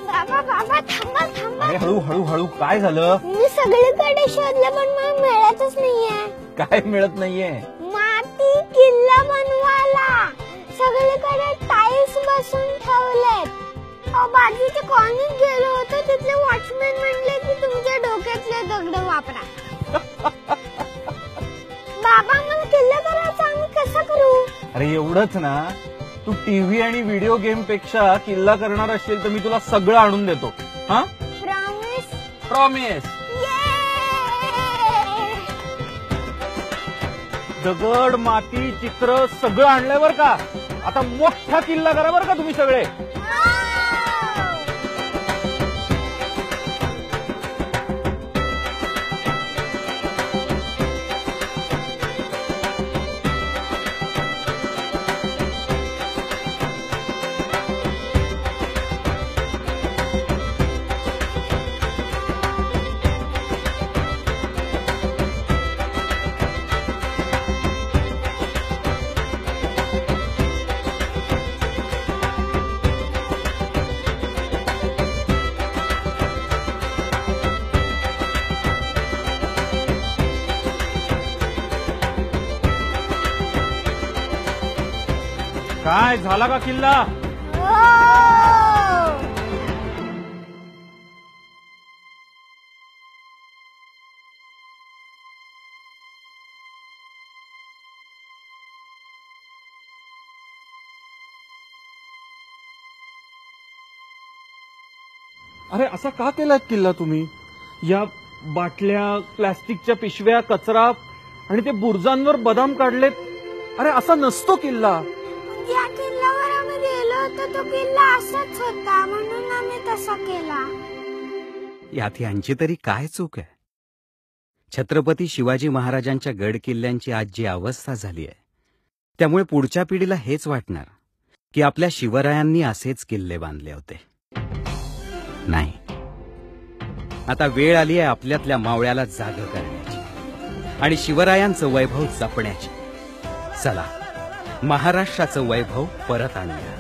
बाबा बाबा थांबा थांबा. अरे हळू हळू हळू, काय झालं? मी सगळीकडे शोधलं पण मला मिळतच नाहीये. काय मिळत नाहीये? माती किल्ला बनवायला सगळीकडे टाईल्स बसून ठेवलेत. बाजूच्या कॉलनीत गेलो होतो, तिथले वॉचमॅन म्हणले की तुमच्या डोक्यातले दगड वापरा. बाबा मला किल्ला करायचा, आम्ही कसं करू? अरे एवढंच ना, तू टीव्ही आणि व्हिडिओ गेम पेक्षा किल्ला करणार असेल तर मी तुला सगळं आणून देतो. हा, प्रॉमिस? प्रॉमिस. दगड माती चित्र सगळं आणलंय बर का. आता मोठा किल्ला करा बर का तुम्ही सगळे. काय झाला का किल्ला? अरे असा का केलात किल्ला तुम्ही? या बाटल्या, प्लास्टिकच्या पिशव्या, कचरा आणि ते बुर्जांवर बदाम काढलेत. अरे असा नसतो किल्ला. ज्या किल्ल्यावर आम्ही गेलो होतो तो किल्ला असाच होता, म्हणून आम्ही तसा केला. यात यांची तरी काय चूक आहे? छत्रपती शिवाजी महाराजांच्या गड किल्ल्यांची आज जी अवस्था झाली आहे, त्यामुळे पुढच्या पिढीला हेच वाटणार की आपल्या शिवरायांनी असेच किल्ले बांधले होते. नाही, आता वेळ आली आहे आपल्यातल्या मावळ्याला जाग करण्याची आणि शिवरायांचं वैभव जपण्याची. चला, महाराष्ट्राचं वैभव परत आणूया.